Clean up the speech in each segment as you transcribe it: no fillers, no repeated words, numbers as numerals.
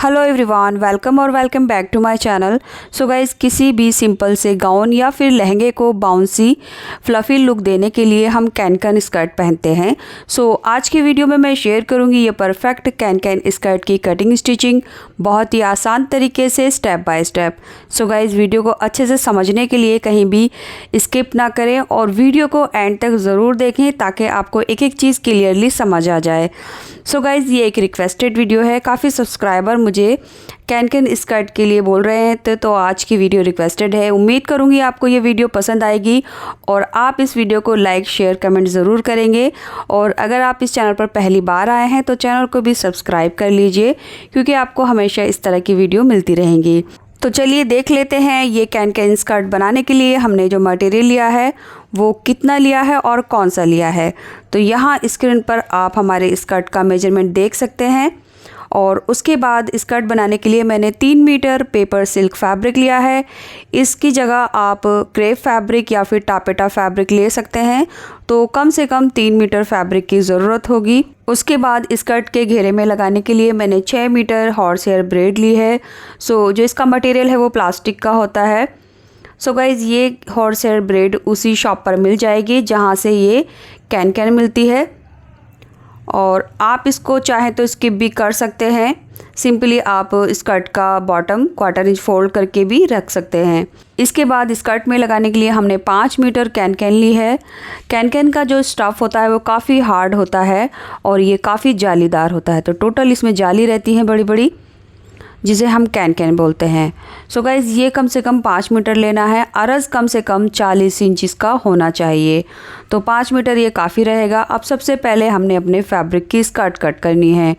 Hello everyone, welcome back to my channel. So guys, किसी भी simple से gown या फिर लहंगे को बाउंसी फ्लफ़ी लुक देने के लिए हम कैन स्कर्ट पहनते हैं। सो आज की वीडियो में मैं शेयर करूंगी ये परफेक्ट कैन स्कर्ट की कटिंग स्टिचिंग बहुत ही आसान तरीके से step by step. So guys, video को अच्छे से समझने के लिए कहीं भी स्किप ना करें और वीडियो को एंड तक ज़रूर देखें ताकि आपको एक एक चीज़ क्लियरली समझ आ जाए। सो गाइज़, ये एक रिक्वेस्टेड वीडियो है। काफ़ी सब्सक्राइबर मुझे कैन स्कर्ट के लिए बोल रहे हैं तो आज की वीडियो रिक्वेस्टेड है। उम्मीद करूंगी आपको ये वीडियो पसंद आएगी और आप इस वीडियो को लाइक शेयर कमेंट ज़रूर करेंगे। और अगर आप इस चैनल पर पहली बार आए हैं तो चैनल को भी सब्सक्राइब कर लीजिए, क्योंकि आपको हमेशा इस तरह की वीडियो मिलती रहेंगी। तो चलिए देख लेते हैं ये कैन स्कर्ट बनाने के लिए हमने जो मटेरियल लिया है वो कितना लिया है और कौन सा लिया है। तो यहाँ स्क्रीन पर आप हमारे स्कर्ट का मेजरमेंट देख सकते हैं। और उसके बाद स्कर्ट बनाने के लिए मैंने 3 मीटर पेपर सिल्क फैब्रिक लिया है। इसकी जगह आप क्रेप फैब्रिक या फिर टापेटा फैब्रिक ले सकते हैं। तो कम से कम 3 मीटर फैब्रिक की ज़रूरत होगी। उसके बाद स्कर्ट के घेरे में लगाने के लिए मैंने 6 मीटर हॉर्स हेयर ब्रेड ली है। सो जो इसका मटेरियल है वो प्लास्टिक का होता है। सो गाइज़, ये हॉर्स हेयर ब्रेड उसी शॉप पर मिल जाएगी जहाँ से ये कैन मिलती है। और आप इसको चाहें तो स्किप भी कर सकते हैं। सिंपली आप स्कर्ट का बॉटम 1/4 इंच फोल्ड करके भी रख सकते हैं। इसके बाद स्कर्ट में लगाने के लिए हमने 5 मीटर कैन ली है। कैन का जो स्टफ़ होता है वो काफ़ी हार्ड होता है और ये काफ़ी जालीदार होता है। तो टोटल इसमें जाली रहती हैं बड़ी बड़ी, जिसे हम कैन बोलते हैं। सो गाइज़, ये कम से कम 5 मीटर लेना है। अरज़ कम से कम 40 इंच इसका होना चाहिए। तो 5 मीटर ये काफ़ी रहेगा। अब सबसे पहले हमने अपने फैब्रिक की स्कर्ट कट करनी है।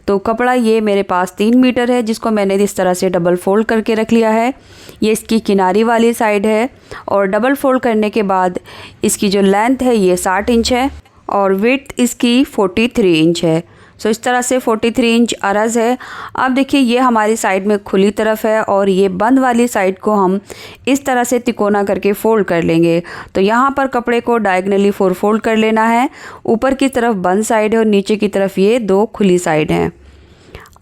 तो कपड़ा ये मेरे पास 3 मीटर है, जिसको मैंने इस तरह से डबल फोल्ड करके रख लिया है। ये इसकी किनारी वाली साइड है और डबल फोल्ड करने के बाद इसकी जो लेंथ है ये 60 इंच है और विड्थ इसकी 43 इंच है। सो इस तरह से 43 इंच अरज़ है। अब देखिए, ये हमारी साइड में खुली तरफ है और ये बंद वाली साइड को हम इस तरह से तिकोना करके फ़ोल्ड कर लेंगे। तो यहाँ पर कपड़े को डायगनली 4 फोल्ड कर लेना है। ऊपर की तरफ बंद साइड है और नीचे की तरफ ये 2 खुली साइड हैं।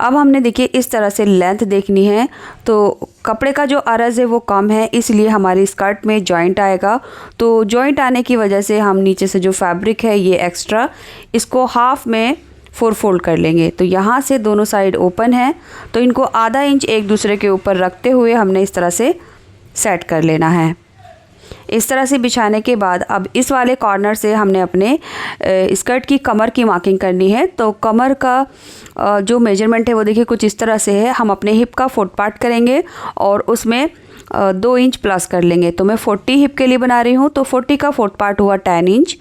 अब हमने देखिए इस तरह से लेंथ देखनी है। तो कपड़े का जो अरज़ है वो कम है, इसलिए हमारी स्कर्ट में जॉइंट आएगा। तो जॉइंट आने की वजह से हम नीचे से जो फैब्रिक है ये एक्स्ट्रा, इसको हाफ में 4 फोल्ड कर लेंगे। तो यहाँ से दोनों साइड ओपन है, तो इनको आधा इंच एक दूसरे के ऊपर रखते हुए हमने इस तरह से सेट कर लेना है। इस तरह से बिछाने के बाद अब इस वाले कॉर्नर से हमने अपने स्कर्ट की कमर की मार्किंग करनी है। तो कमर का जो मेजरमेंट है वो देखिए कुछ इस तरह से है। हम अपने हिप का 4 पार्ट करेंगे और उसमें 2 इंच प्लस कर लेंगे। तो मैं 40 हिप के लिए बना रही हूँ, तो 40 का 4 पार्ट हुआ 10 इंच,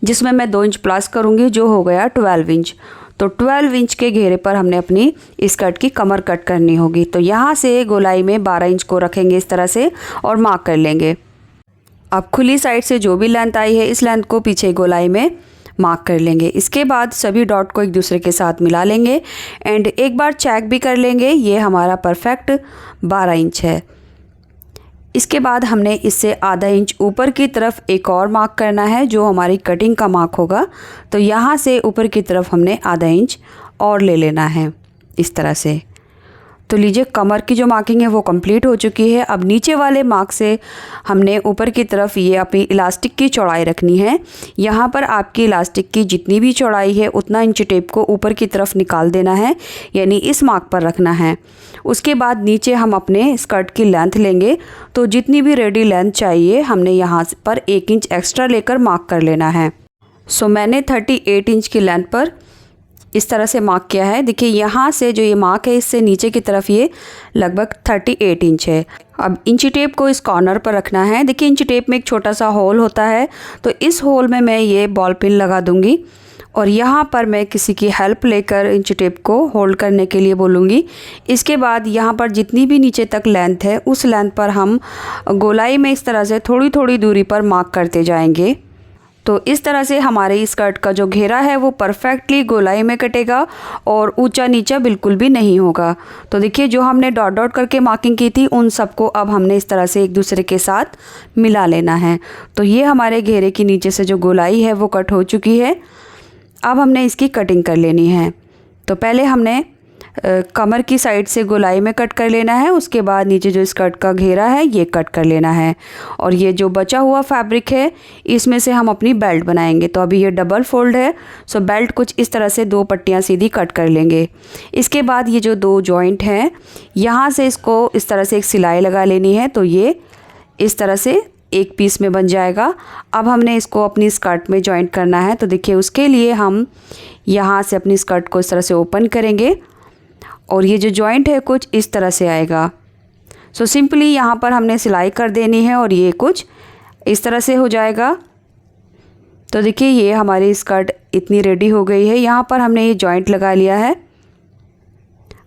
जिसमें मैं 2 इंच प्लस करूँगी, जो हो गया 12 इंच। तो 12 इंच के घेरे पर हमने अपनी स्कर्ट की कमर कट करनी होगी। तो यहाँ से गोलाई में 12 इंच को रखेंगे इस तरह से और मार्क कर लेंगे। अब खुली साइड से जो भी लेंथ आई है इस लेंथ को पीछे गोलाई में मार्क कर लेंगे। इसके बाद सभी डॉट को एक दूसरे के साथ मिला लेंगे एंड एक बार चेक भी कर लेंगे। ये हमारा परफेक्ट 12 इंच है। इसके बाद हमने इससे आधा इंच ऊपर की तरफ एक और मार्क करना है, जो हमारी कटिंग का मार्क होगा। तो यहाँ से ऊपर की तरफ हमने आधा इंच और ले लेना है इस तरह से। तो लीजिए, कमर की जो मार्किंग है वो कंप्लीट हो चुकी है। अब नीचे वाले मार्क से हमने ऊपर की तरफ ये अपनी इलास्टिक की चौड़ाई रखनी है। यहाँ पर आपकी इलास्टिक की जितनी भी चौड़ाई है उतना इंच टेप को ऊपर की तरफ निकाल देना है, यानी इस मार्क पर रखना है। उसके बाद नीचे हम अपने स्कर्ट की लेंथ लेंगे। तो जितनी भी रेडी लेंथ चाहिए हमने यहाँ पर 1 इंच एक्स्ट्रा लेकर मार्क कर लेना है। सो मैंने 38 इंच की लेंथ पर इस तरह से मार्क किया है। देखिए, यहाँ से जो ये मार्क है इससे नीचे की तरफ ये लगभग 38 इंच है। अब इंची टेप को इस कॉर्नर पर रखना है। देखिए, इंची टेप में एक छोटा सा होल होता है, तो इस होल में मैं ये बॉल पिन लगा दूंगी और यहाँ पर मैं किसी की हेल्प लेकर इंची टेप को होल्ड करने के लिए बोलूँगी। इसके बाद यहाँ पर जितनी भी नीचे तक लेंथ है उस लेंथ पर हम गोलाई में इस तरह से थोड़ी थोड़ी दूरी पर मार्क करते जाएंगे। तो इस तरह से हमारे स्कर्ट का जो घेरा है वो परफेक्टली गोलाई में कटेगा और ऊंचा नीचा बिल्कुल भी नहीं होगा। तो देखिए, जो हमने डॉट डॉट करके मार्किंग की थी उन सबको अब हमने इस तरह से एक दूसरे के साथ मिला लेना है। तो ये हमारे घेरे की नीचे से जो गोलाई है वो कट हो चुकी है। अब हमने इसकी कटिंग कर लेनी है। तो पहले हमने कमर की साइड से गोलाई में कट कर लेना है। उसके बाद नीचे जो स्कर्ट का घेरा है ये कट कर लेना है। और ये जो बचा हुआ फैब्रिक है इसमें से हम अपनी बेल्ट बनाएंगे। तो अभी ये डबल फोल्ड है, सो बेल्ट कुछ इस तरह से 2 पट्टियाँ सीधी कट कर लेंगे। इसके बाद ये जो 2 जॉइंट हैं यहाँ से इसको इस तरह से एक सिलाई लगा लेनी है। तो ये इस तरह से एक पीस में बन जाएगा। अब हमने इसको अपनी स्कर्ट में जॉइंट करना है। तो देखिए उसके लिए हम यहाँ से अपनी स्कर्ट को इस तरह से ओपन करेंगे और ये जो जॉइंट है कुछ इस तरह से आएगा। सो सिंपली यहाँ पर हमने सिलाई कर देनी है और ये कुछ इस तरह से हो जाएगा। तो देखिए ये हमारी स्कर्ट इतनी रेडी हो गई है। यहाँ पर हमने ये जॉइंट लगा लिया है।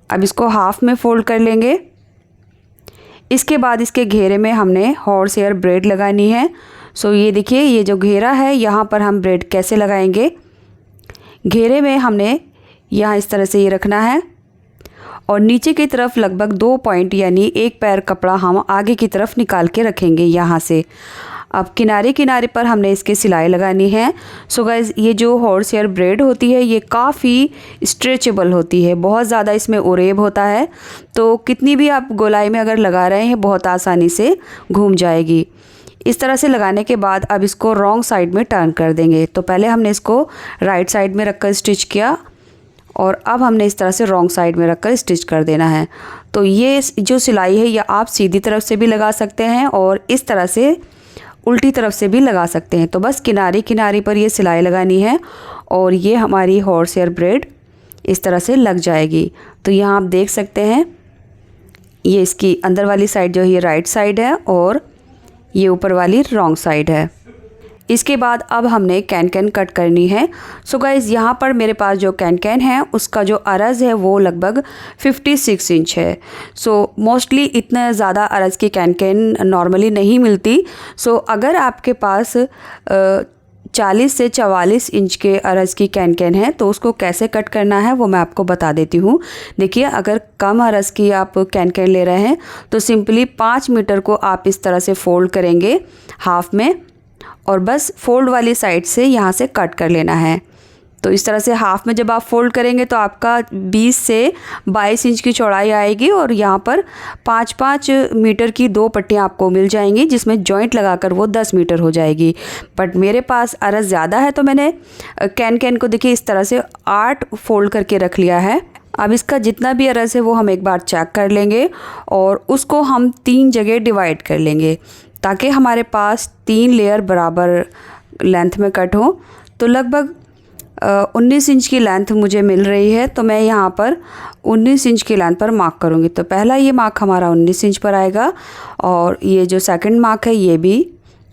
अब इसको हाफ में फोल्ड कर लेंगे। इसके बाद इसके घेरे में हमने हॉर्स हेयर ब्रेड लगानी है। सो ये देखिए ये जो घेरा है यहाँ पर हम ब्रेड कैसे लगाएंगे। घेरे में हमने यहाँ इस तरह से ये रखना है और नीचे की तरफ लगभग 2 पॉइंट यानी 1 पैर कपड़ा हम आगे की तरफ निकाल के रखेंगे यहाँ से। अब किनारे किनारे पर हमने इसके सिलाई लगानी है। सो गाइज़ ये जो हॉर्स हेयर ब्रेड होती है ये काफ़ी स्ट्रेचेबल होती है, बहुत ज़्यादा इसमें उरेब होता है। तो कितनी भी आप गोलाई में अगर लगा रहे हैं बहुत आसानी से घूम जाएगी। इस तरह से लगाने के बाद अब इसको रॉन्ग साइड में टर्न कर देंगे। तो पहले हमने इसको राइट साइड में रखकर स्टिच किया और अब हमने इस तरह से रॉन्ग साइड में रखकर स्टिच कर देना है। तो ये जो सिलाई है ये आप सीधी तरफ से भी लगा सकते हैं और इस तरह से उल्टी तरफ से भी लगा सकते हैं। तो बस किनारे किनारे पर ये सिलाई लगानी है और ये हमारी हॉर्स हेयर ब्रेड इस तरह से लग जाएगी। तो यहाँ आप देख सकते हैं ये इसकी अंदर वाली साइड जो है ये राइट साइड है और ये ऊपर वाली रॉन्ग साइड है। इसके बाद अब हमने कैन कैन कट करनी है। सो गाइज़ यहाँ पर मेरे पास जो कैन कैन है उसका जो अरज़ है वो लगभग 56 इंच है। सो मोस्टली इतना ज़्यादा अरज़ की कैन कैन नॉर्मली नहीं मिलती। सो अगर आपके पास 40 से 44 इंच के अरज़ की कैन कैन है तो उसको कैसे कट करना है वो मैं आपको बता देती हूँ। देखिए अगर कम अरज़ की आप कैन कैन ले रहे हैं तो सिंपली 5 मीटर को आप इस तरह से फोल्ड करेंगे हाफ में और बस फोल्ड वाली साइड से यहाँ से कट कर लेना है। तो इस तरह से हाफ में जब आप फोल्ड करेंगे तो आपका 20 से 22 इंच की चौड़ाई आएगी और यहाँ पर 5-5 मीटर की 2 पट्टियाँ आपको मिल जाएंगी जिसमें जॉइंट लगाकर वो 10 मीटर हो जाएगी। बट मेरे पास अरज़ ज़्यादा है तो मैंने कैन कैन को देखिए इस तरह से 8 फोल्ड करके रख लिया है। अब इसका जितना भी अरज़ है वो हम एक बार चेक कर लेंगे और उसको हम 3 जगह डिवाइड कर लेंगे ताकि हमारे पास 3 लेयर बराबर लेंथ में कट हो। तो लगभग 19 इंच की लेंथ मुझे मिल रही है। तो मैं यहाँ पर 19 इंच की लेंथ पर मार्क करूँगी। तो पहला ये मार्क हमारा 19 इंच पर आएगा और ये जो सेकंड मार्क है ये भी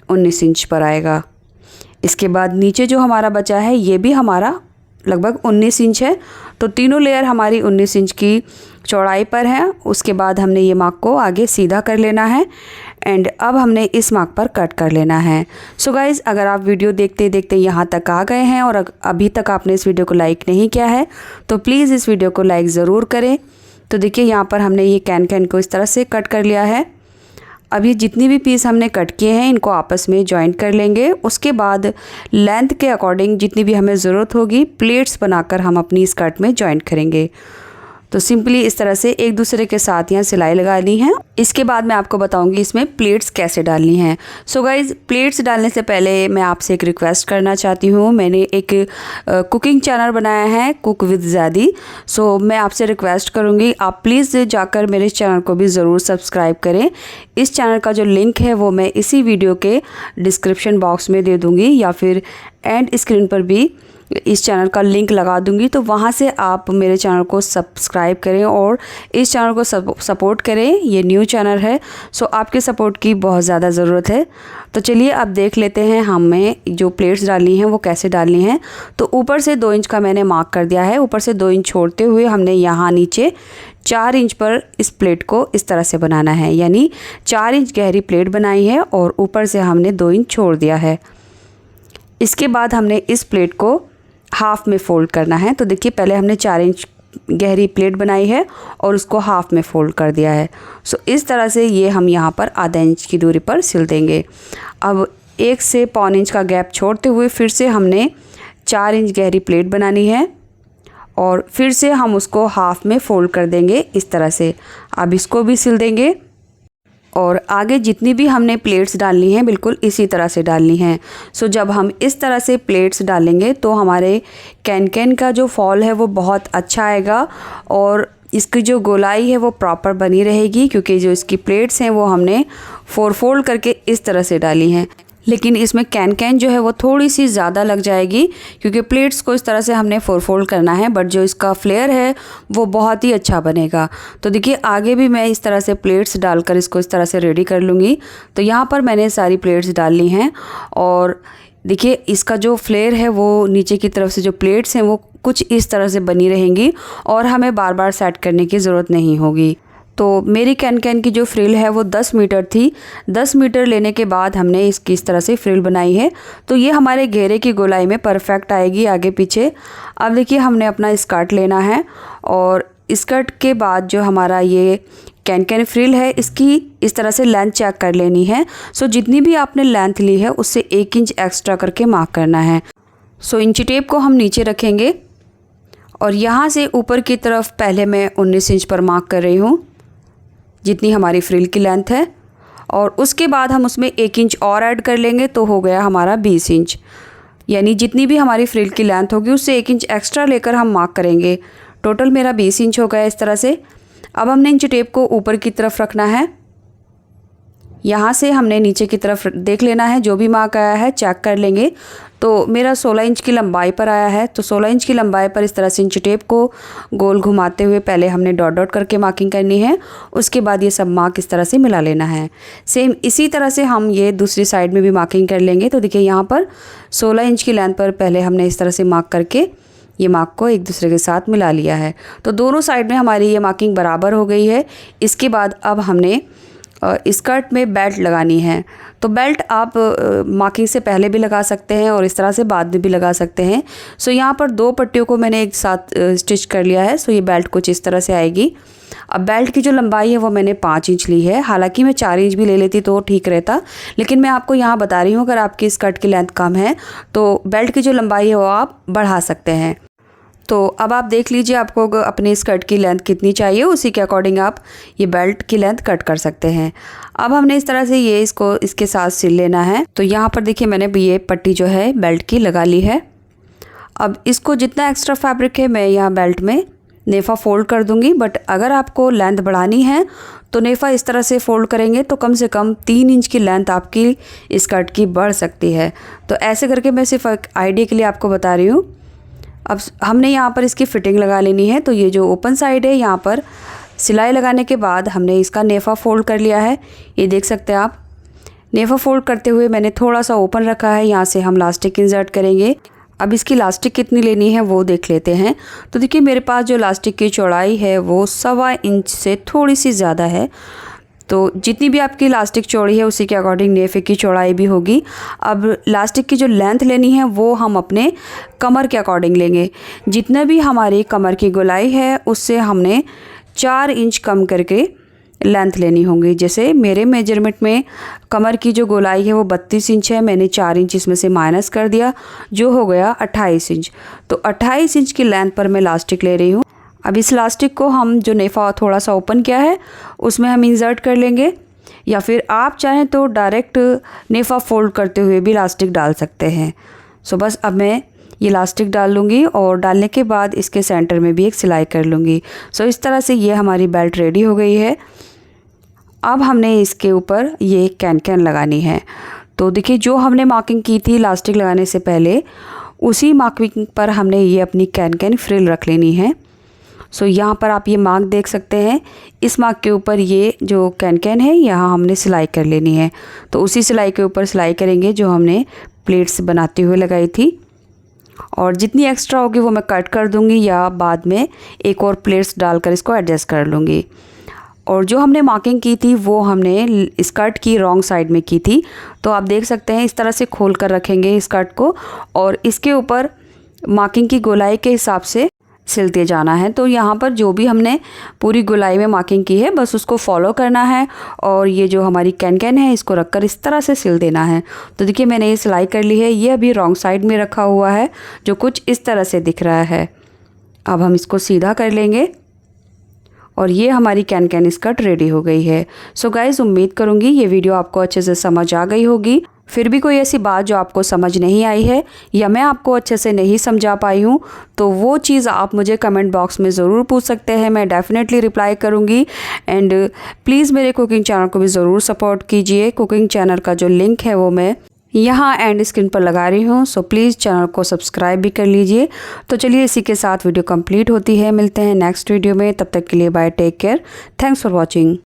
19 इंच पर आएगा। इसके बाद नीचे जो हमारा बचा है ये भी हमारा लगभग 19 इंच है। तो तीनों लेयर हमारी 19 इंच की चौड़ाई पर है। उसके बाद हमने ये मार्क को आगे सीधा कर लेना है एंड अब हमने इस मार्क पर कट कर लेना है। सो गाइज़ अगर आप वीडियो देखते देखते यहाँ तक आ गए हैं और अभी तक आपने इस वीडियो को लाइक नहीं किया है तो प्लीज़ इस वीडियो को लाइक ज़रूर करें। तो देखिए यहाँ पर हमने ये कैन कैन को इस तरह से कट कर लिया है। अब ये जितनी भी पीस हमने कट किए हैं इनको आपस में जॉइंट कर लेंगे। उसके बाद लेंथ के अकॉर्डिंग जितनी भी हमें ज़रूरत होगी प्लेट्स बनाकर हम अपनी स्कर्ट में जॉइंट करेंगे। तो सिंपली इस तरह से एक दूसरे के साथ यहाँ सिलाई लगानी है। इसके बाद मैं आपको बताऊंगी इसमें प्लेट्स कैसे डालनी है। सो गाइज़ प्लेट्स डालने से पहले मैं आपसे एक रिक्वेस्ट करना चाहती हूँ। मैंने एक कुकिंग चैनल बनाया है कुक विद ज़ैदी। सो मैं आपसे रिक्वेस्ट करूँगी आप प्लीज़ जाकर मेरे चैनल को भी ज़रूर सब्सक्राइब करें। इस चैनल का जो लिंक है वो मैं इसी वीडियो के डिस्क्रिप्शन बॉक्स में दे दूँगी या फिर एंड स्क्रीन पर भी इस चैनल का लिंक लगा दूंगी। तो वहाँ से आप मेरे चैनल को सब्सक्राइब करें और इस चैनल को सपोर्ट करें। ये न्यू चैनल है सो आपके सपोर्ट की बहुत ज़्यादा ज़रूरत है। तो चलिए अब देख लेते हैं हमें जो प्लेट्स डालनी हैं वो कैसे डालनी हैं। तो ऊपर से 2 इंच का मैंने मार्क कर दिया है। ऊपर से 2 इंच छोड़ते हुए हमने यहाँ नीचे 4 इंच पर इस प्लेट को इस तरह से बनाना है, यानी 4 इंच गहरी प्लेट बनाई है और ऊपर से हमने 2 इंच छोड़ दिया है। इसके बाद हमने इस प्लेट को हाफ़ में फ़ोल्ड करना है। तो देखिए पहले हमने 4 इंच गहरी प्लेट बनाई है और उसको हाफ़ में फ़ोल्ड कर दिया है। सो इस तरह से ये हम यहाँ पर आधा इंच की दूरी पर सिल देंगे। अब 1 से पौन इंच का गैप छोड़ते हुए फिर से हमने 4 इंच गहरी प्लेट बनानी है और फिर से हम उसको हाफ में फ़ोल्ड कर देंगे इस तरह से। अब इसको भी सिल देंगे और आगे जितनी भी हमने प्लेट्स डालनी हैं बिल्कुल इसी तरह से डालनी हैं। सो जब हम इस तरह से प्लेट्स डालेंगे तो हमारे कैन का जो फॉल है वो बहुत अच्छा आएगा और इसकी जो गोलाई है वो प्रॉपर बनी रहेगी, क्योंकि जो इसकी प्लेट्स हैं वो हमने 4 फोल्ड करके इस तरह से डाली हैं। लेकिन इसमें कैन जो है वो थोड़ी सी ज़्यादा लग जाएगी, क्योंकि प्लेट्स को इस तरह से हमने 4 फोल्ड करना है, बट जो इसका फ्लेयर है वो बहुत ही अच्छा बनेगा। तो देखिए आगे भी मैं इस तरह से प्लेट्स डालकर इसको इस तरह से रेडी कर लूँगी। तो यहाँ पर मैंने सारी प्लेट्स डाल ली हैं और देखिए इसका जो फ्लेयर है वो नीचे की तरफ से जो प्लेट्स हैं वो कुछ इस तरह से बनी रहेंगी और हमें बार बार सेट करने की ज़रूरत नहीं होगी। तो मेरी कैन की जो फ्रिल है वो 10 मीटर थी। 10 मीटर लेने के बाद हमने इसकी इस तरह से फ्रिल बनाई है। तो ये हमारे घेरे की गोलाई में परफेक्ट आएगी आगे पीछे। अब देखिए हमने अपना स्कर्ट लेना है और स्कर्ट के बाद जो हमारा ये कैन फ्रिल है इसकी इस तरह से लेंथ चेक कर लेनी है। सो जितनी भी आपने लेंथ ली है उससे 1 इंच एक्स्ट्रा करके मार्क करना है। सो इंची टेप को हम नीचे रखेंगे और यहाँ से ऊपर की तरफ पहले मैं 19 इंच पर मार्क कर रही हूँ, जितनी हमारी फ्रिल की लेंथ है। और उसके बाद हम उसमें 1 इंच और ऐड कर लेंगे तो हो गया हमारा 20 इंच। यानी जितनी भी हमारी फ्रिल की लेंथ होगी उससे 1 इंच एक्स्ट्रा लेकर हम मार्क करेंगे। टोटल मेरा 20 इंच हो गया इस तरह से। अब हमने इंच टेप को ऊपर की तरफ रखना है। यहाँ से हमने नीचे की तरफ देख लेना है, जो भी मार्क आया है चेक कर लेंगे। तो मेरा 16 इंच की लंबाई पर आया है, तो 16 इंच की लंबाई पर इस तरह से इंच टेप को गोल घुमाते हुए पहले हमने डॉट डॉट करके मार्किंग करनी है। उसके बाद ये सब मार्क इस तरह से मिला लेना है। सेम इसी तरह से हम ये दूसरी साइड में भी मार्किंग कर लेंगे। तो देखिए यहाँ पर 16 इंच की लेंथ पर पहले हमने इस तरह से मार्क करके ये मार्क को एक दूसरे के साथ मिला लिया है। तो दोनों साइड में हमारी ये मार्किंग बराबर हो गई है। इसके बाद अब हमने स्कर्ट में बेल्ट लगानी है। तो बेल्ट आप मार्किंग से पहले भी लगा सकते हैं और इस तरह से बाद में भी लगा सकते हैं। सो यहाँ पर 2 पट्टियों को मैंने एक साथ स्टिच कर लिया है। सो ये बेल्ट कुछ इस तरह से आएगी। अब बेल्ट की जो लंबाई है वो मैंने 5 इंच ली है। हालांकि मैं 4 इंच भी ले लेती तो ठीक रहता, लेकिन मैं आपको यहाँ बता रही हूँ अगर आपकी स्कर्ट की लेंथ कम है तो बेल्ट की जो लंबाई है वो आप बढ़ा सकते हैं। तो अब आप देख लीजिए आपको अपनी स्कर्ट की लेंथ कितनी चाहिए, उसी के अकॉर्डिंग आप ये बेल्ट की लेंथ कट कर सकते हैं। अब हमने इस तरह से ये इसको इसके साथ सिल लेना है। तो यहाँ पर देखिए मैंने ये पट्टी जो है बेल्ट की लगा ली है। अब इसको जितना एक्स्ट्रा फैब्रिक है मैं यहाँ बेल्ट में नेफ़ा फ़ोल्ड कर दूँगी, बट अगर आपको लेंथ बढ़ानी है तो नेफ़ा इस तरह से फ़ोल्ड करेंगे तो कम से कम 3 इंच की लेंथ आपकी स्कर्ट की बढ़ सकती है। तो ऐसे करके मैं सिर्फ एक आइडिया के लिए आपको बता रही हूँ। अब हमने यहाँ पर इसकी फ़िटिंग लगा लेनी है। तो ये जो ओपन साइड है यहाँ पर सिलाई लगाने के बाद हमने इसका नेफ़ा फ़ोल्ड कर लिया है। ये देख सकते हैं आप। नेफ़ा फ़ोल्ड करते हुए मैंने थोड़ा सा ओपन रखा है, यहाँ से हम लास्टिक इंसर्ट करेंगे। अब इसकी लास्टिक कितनी लेनी है वो देख लेते हैं। तो देखिए मेरे पास जो लास्टिक की चौड़ाई है वो 1.25 इंच से थोड़ी सी ज़्यादा है। तो जितनी भी आपकी लास्टिक चौड़ी है उसी के अकॉर्डिंग नेफ़े की चौड़ाई भी होगी। अब लास्टिक की जो लेंथ लेनी है वो हम अपने कमर के अकॉर्डिंग लेंगे। जितना भी हमारी कमर की गोलाई है उससे हमने 4 इंच कम करके लेंथ लेनी होगी। जैसे मेरे मेजरमेंट में कमर की जो गोलाई है वो 32 इंच है, मैंने 4 इंच इसमें से माइनस कर दिया, जो हो गया 28 इंच। तो 28 इंच की लेंथ पर मैं लास्टिक ले रही हूँ। अब इस लास्टिक को हम जो नेफ़ा थोड़ा सा ओपन किया है उसमें हम इंसर्ट कर लेंगे, या फिर आप चाहें तो डायरेक्ट नेफ़ा फ़ोल्ड करते हुए भी लास्टिक डाल सकते हैं। सो बस अब मैं ये लास्टिक डाल लूँगी और डालने के बाद इसके सेंटर में भी एक सिलाई कर लूँगी। सो इस तरह से ये हमारी बेल्ट रेडी हो गई है। अब हमने इसके ऊपर ये कैन लगानी है। तो देखिए जो हमने मार्किंग की थी लास्टिक लगाने से पहले, उसी मार्किंग पर हमने ये अपनी कैन फ्रिल रख लेनी है। सो यहाँ पर आप ये मार्क देख सकते हैं। इस मार्क के ऊपर ये जो कैन है यहाँ हमने सिलाई कर लेनी है। तो उसी सिलाई के ऊपर सिलाई करेंगे जो हमने प्लेट्स बनाते हुए लगाई थी, और जितनी एक्स्ट्रा होगी वो मैं कट कर दूँगी या बाद में एक और प्लेट्स डालकर इसको एडजस्ट कर लूँगी। और जो हमने मार्किंग की थी वो हमने स्कर्ट की रॉन्ग साइड में की थी। तो आप देख सकते हैं इस तरह से खोल कर रखेंगे स्कर्ट को और इसके ऊपर मार्किंग की गोलाई के हिसाब से सिलते जाना है। तो यहाँ पर जो भी हमने पूरी गोलाई में मार्किंग की है बस उसको फॉलो करना है और ये जो हमारी कैन है इसको रखकर इस तरह से सिल देना है। तो देखिए मैंने ये सिलाई कर ली है। ये अभी रॉन्ग साइड में रखा हुआ है जो कुछ इस तरह से दिख रहा है। अब हम इसको सीधा कर लेंगे और ये हमारी कैन स्कर्ट रेडी हो गई है। सो गाइज़, उम्मीद करूँगी ये वीडियो आपको अच्छे से समझ आ गई होगी। फिर भी कोई ऐसी बात जो आपको समझ नहीं आई है या मैं आपको अच्छे से नहीं समझा पाई हूँ तो वो चीज़ आप मुझे कमेंट बॉक्स में ज़रूर पूछ सकते हैं, मैं डेफ़िनेटली रिप्लाई करूँगी। एंड प्लीज़ मेरे कुकिंग चैनल को भी ज़रूर सपोर्ट कीजिए। कुकिंग चैनल का जो लिंक है वो मैं यहाँ एंड स्क्रीन पर लगा रही हूँ, सो प्लीज़ चैनल को सब्सक्राइब भी कर लीजिए। तो चलिए इसी के साथ वीडियो कंप्लीट होती है। मिलते हैं नेक्स्ट वीडियो में, तब तक के लिए bye, take care, thanks for watching.